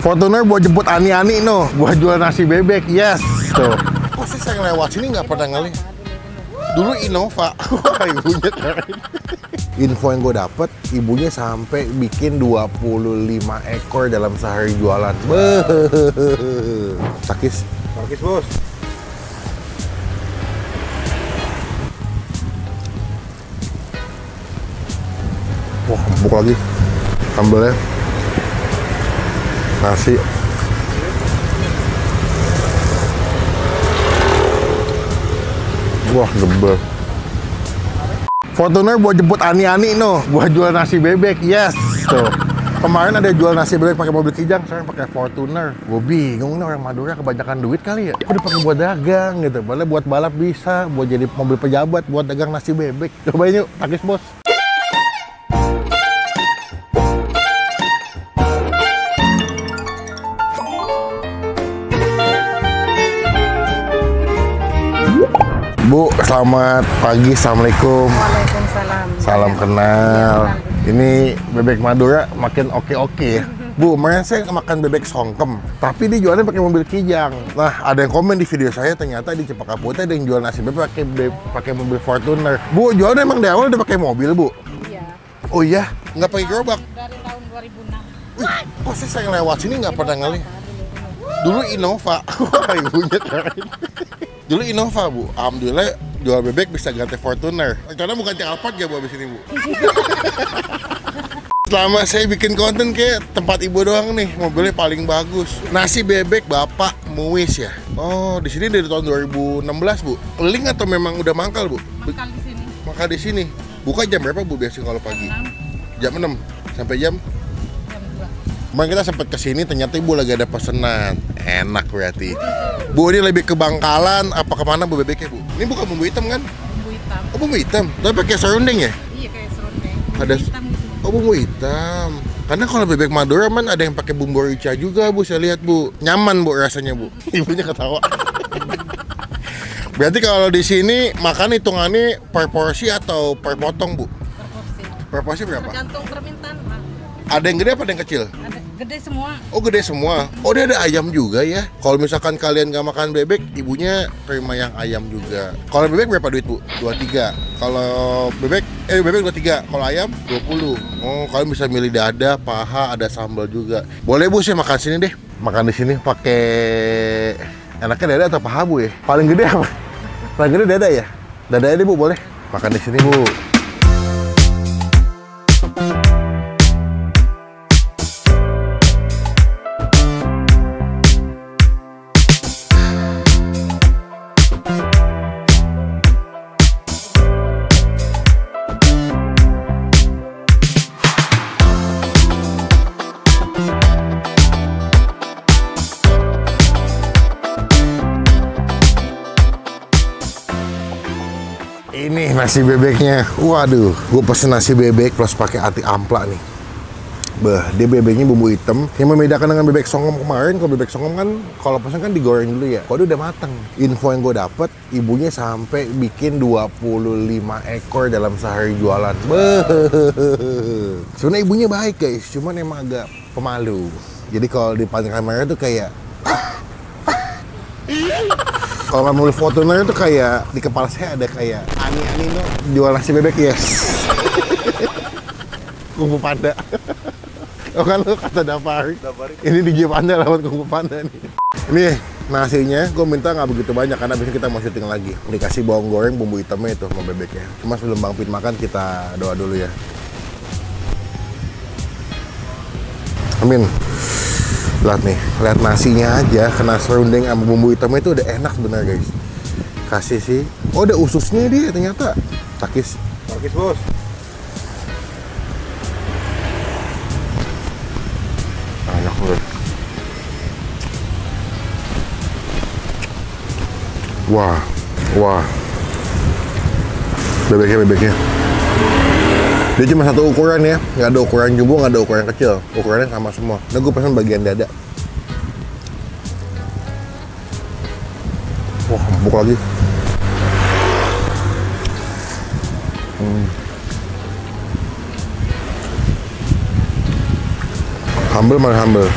Fortuner buat jemput Ani-Ani no, buat jual nasi bebek, yes. Tuh. Kok sih saya lewat sini nggak pernah ngeliat? Dulu Innova, wah ibunya keren. Info yang gue dapet, ibunya sampai bikin 25 ekor dalam sehari jualan. Beuh. Takis bos. Wah, empuk lagi sambelnya. Nasi. Wah, gebel. Fortuner buat jemput Ani-Ani no, buat jual nasi bebek, yes. Tuh. Kemarin ada jual nasi bebek pakai mobil Kijang, sekarang pakai Fortuner. Gue bingung nih, orang Madura kebanyakan duit kali ya. Kok dipakai buat dagang gitu. Padahal buat balap bisa, buat jadi mobil pejabat, buat dagang nasi bebek. Cobain yuk, Takis bos. Bu, selamat pagi, assalamualaikum. Waalaikumsalam. Salam kenal. Ini bebek Madura makin oke-oke ya. Bu, kemarin saya makan bebek songkem, tapi dia jualnya pakai mobil Kijang. Nah, ada yang komen di video saya, ternyata di Cempaka Putih ada yang jual nasi bebek pakai mobil Fortuner. Bu, jualnya emang dari awal udah pakai mobil, Bu? Iya. Oh iya? Nggak pakai gerobak? Dari tahun 2006. Wih, kok sih saya lewat sini nggak pernah ngeliat? Dulu Innova, wah ibunya keren. Dulu Innova, Bu. Alhamdulillah jual bebek bisa ganti Fortuner. Karena bukan Alphard ya, Bu, abis ini, Bu. Selama saya bikin konten kayak tempat ibu doang nih, mobilnya paling bagus. Nasi bebek Bapak Muis ya. Oh, di sini dari tahun 2016, Bu. Link atau memang udah mangkal, Bu? Mangkal di sini. Mangkal di sini. Buka jam berapa, Bu, biasanya kalau pagi? 6. Jam 6 sampai jam? Jam 2. Kemarin kita sempat kesini, ternyata ibu lagi ada pesanan. Enak berarti. Bu, ini lebih ke Bangkalan, apa kemana Bu bebeknya, Bu? Ini bukan bumbu hitam kan? Bumbu hitam. Oh, bumbu hitam. Tapi pakai serundeng ya? Iya, kayak serundeng. Ada Hitam gitu. Oh, bumbu hitam. Karena kalau bebek Madura man ada yang pakai bumbu rica juga, Bu. Saya lihat, Bu. Nyaman, Bu, rasanya, Bu. Ibunya ketawa. Berarti kalau di sini makan hitungannya per porsi atau per potong, Bu? Per porsi. Per porsi berapa? Tergantung permintaan, Pak. Ada yang gede apa ada yang kecil? Ada gede semua. Oh, gede semua. Oh, dia ada ayam juga ya. Kalau misalkan kalian nggak makan bebek, ibunya terima yang ayam juga. Kalau bebek berapa duit, Bu? 23. Kalau bebek 23. Kalau ayam 20. Oh, kalian bisa milih dada, paha, ada sambal juga. Boleh, Bu, saya makan sini deh. Makan di sini pakai enaknya dada atau paha, Bu ya? Paling gede apa? Paling gede dada ya? Dada deh, Bu, boleh. Makan di sini, Bu. Ini nasi bebeknya. Waduh, gue pesen nasi bebek plus pakai ati ampla nih. Bah, dia bebeknya bumbu hitam. Yang membedakan dengan bebek songom kemarin, kalau bebek songom kan kalau pesen kan digoreng dulu ya. Kalau dia udah matang. Info yang gue dapet, ibunya sampai bikin 25 ekor dalam sehari jualan. Beuh. Sebenarnya ibunya baik, guys, cuman emang agak pemalu. Jadi kalau di depan kamera tuh kayak kalau mobil Fortuner itu kayak di kepala saya ada kayak Ani-Ani no jual nasi bebek, yes. Kung Fu Panda. Oh kan lu kata Dafari. Ini di Jeep Panda lewat Kung Fu Panda nih. Ini nasinya gue minta nggak begitu banyak karena besok kita mau syuting lagi. Dikasih bawang goreng bumbu hitamnya itu sama bebeknya. Cuma sebelum Bang Pit makan kita doa dulu ya. Amin. Lihat nih, lihat nasinya aja kena serundeng sama bumbu hitamnya itu udah enak bener, guys. Kasih sih. Oh, ada ususnya dia ternyata. Takis bos. Enak banget. Wah. Bebeknya. Dia cuma satu ukuran ya, nggak ada ukuran jumbo, nggak ada ukuran kecil. Ukurannya sama semua. Nah, gue pesan bagian dada. Wah, empuk lagi. Humble mana humble.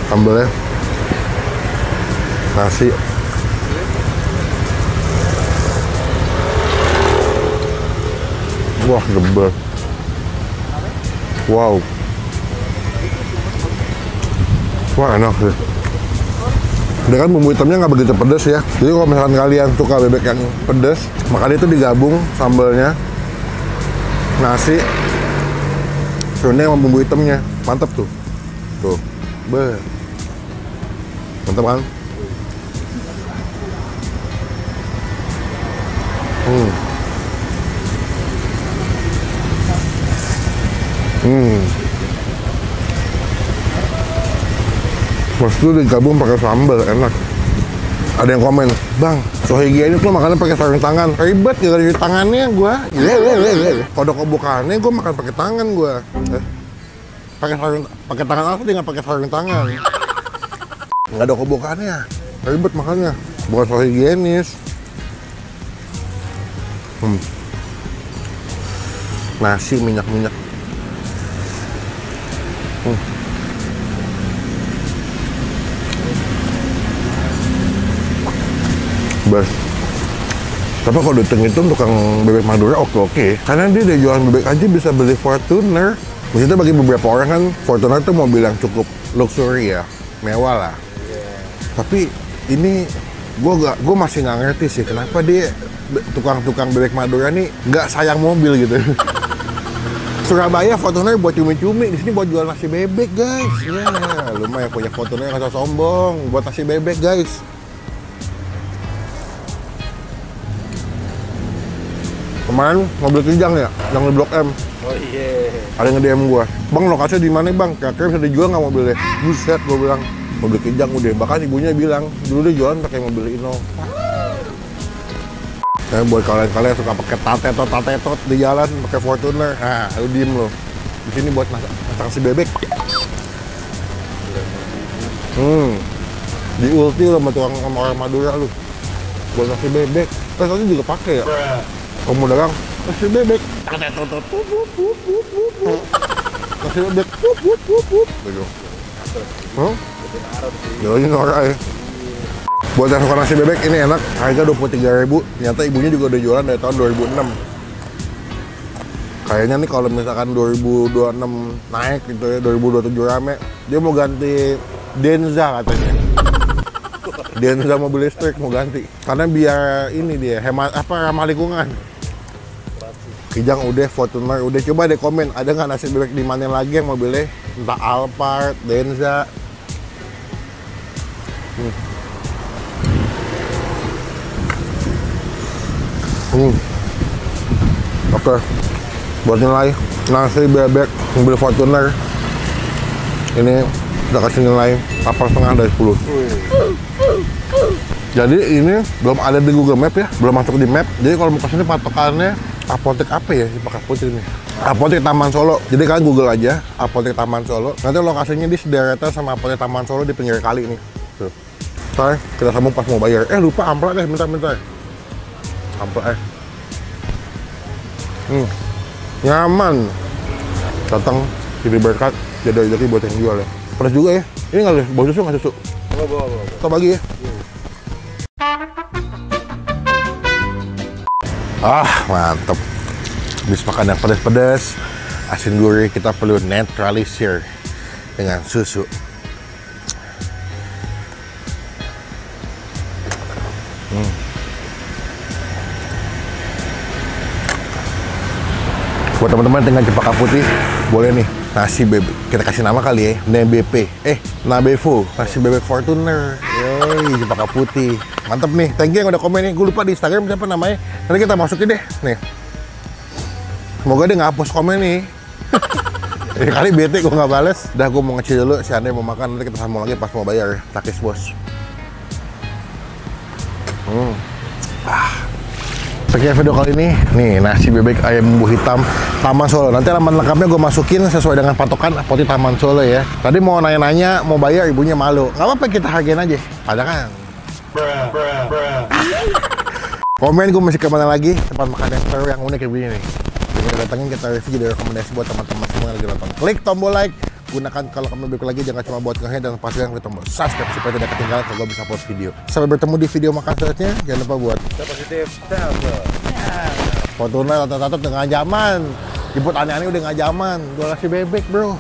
Sambelnya. Nasi. Wah, gebel. Wow. Wah, enak sih. Dia kan bumbu hitamnya nggak begitu pedas ya. Jadi kalau misalkan kalian suka bebek yang pedas, makanya itu digabung sambalnya, nasi, serundeng sama bumbu hitamnya. Mantap tuh. Tuh. Beuh. Mantap kan? Mas itu digabung pakai sambal, enak. Ada yang komen, bang, so higienis lo makannya pakai sarung tangan. Ribet gak dari tangannya gua. Kodok kebukaannya gua makan pakai tangan gua. Pakai tangan asli nggak pakai sarung tangan. Nggak ada kebukaannya. Ribet makannya. Bukan so higienis. Nasi minyak-minyak. Bas. Tapi kalau dihitung tukang bebek Madura oke. Karena dia udah jualan bebek aja bisa beli Fortuner. Maksudnya bagi beberapa orang kan Fortuner tuh mobil yang cukup luxury ya, mewah lah. Tapi ini gue masih nggak ngerti sih kenapa dia tukang bebek Madura nih nggak sayang mobil gitu. Surabaya Fortuner buat cumi-cumi, di sini buat jual nasi bebek guys. Ya, lumayan punya Fortuner nggak usah sombong, buat nasi bebek guys. Kemarin mobil Kijang ya, yang di Blok M. Oh iya. Ada yang nge-DM gua, bang lokasinya di mana bang? Kira-kira bisa dijual nggak mobilnya? Buset, gua bilang mobil Kijang udah. Bahkan ibunya bilang dulu dia jualan pakai mobil Innova. Saya buat kalian suka pakai tatetot di jalan pakai Fortuner, nah lu diem lo. Di sini buat nasi bebek. Di ulti lo sama orang Madura lu. Buat nasi bebek. Terus tadi juga pakai ya. Kamu dagang nasi bebek. Nasi bebek. Gitu. Jadi norak ya. Buat yang suka nasi bebek ini enak, harga 23.000. Ternyata ibunya juga udah jualan dari tahun 2006. Kayaknya nih kalau misalkan 2026 naik gitu ya, 2027 rame, dia mau ganti Denza katanya. Denza mobil listrik mau ganti. Karena biar ini dia hemat ramah lingkungan. Kijang udah, Fortuner udah. Coba deh komen, ada nggak nasi bebek di mana lagi yang mobilnya entah Alphard, Denza. Oke. Buat nilai nasi bebek mobil Fortuner ini kita kasih nilai 8,5 dari 10. Jadi ini belum ada di Google Map ya, belum masuk di map. Jadi kalau mau kesini patokannya apotek apa ya di Pakat Putih ini? Apotek Taman Solo. Jadi kalian Google aja apotek Taman Solo. Nanti lokasinya di sederetan sama apotek Taman Solo di pinggir kali nih. Tuh. Ntar kita sambung pas mau bayar. Lupa amplop deh, bentar. Amplop nyaman. Datang jadi berkat, jadi rezeki buat yang jual ya. Pedas juga ya. Ini nggak deh, bau susu nggak susu? Bawa. Kita bagi ya. Mantep. Habis makan yang pedas-pedas, asin gurih, kita perlu neutralisir dengan susu. Buat teman-teman tinggal Cempaka Putih, boleh nih nasi bebek. Kita kasih nama kali ya, NBP. Nabevo, nasi bebek Fortuner. Yoi, Cempaka Putih. Mantep nih, thank you yang udah komen nih. Gue lupa di Instagram siapa namanya. Nanti kita masukin deh, nih. Semoga dia nggak hapus komen nih. Ini kali bete gue nggak bales. Udah, gue mau ngecil dulu. Si Ande mau makan, nanti kita sambung lagi pas mau bayar. Takis bos. Sekian video kali ini, nih nasi bebek ayam bumbu hitam Taman Solo. Nanti alamat lengkapnya gue masukin sesuai dengan patokan apotek Taman Solo ya. Tadi mau nanya-nanya, mau bayar, ibunya malu. Nggak apa-apa, kita hargain aja. Ada kan? Komen gue masih kemana lagi tempat makan yang seru yang unik kayak begini nih. Jadi datangin kita review jadi rekomendasi buat teman-teman semua yang lagi nonton. Klik tombol like, Gunakan kalau kamu bebek lagi jangan cuma buat nge-head, dan pastikan klik tombol subscribe supaya tidak ketinggalan kalau gue bisa upload video. Sampai bertemu di video makan selanjutnya. Jangan lupa buat Positif, fotonya tatot dengan zaman. Jemput aneh-aneh udah nggak zaman. Gue kasih bebek bro.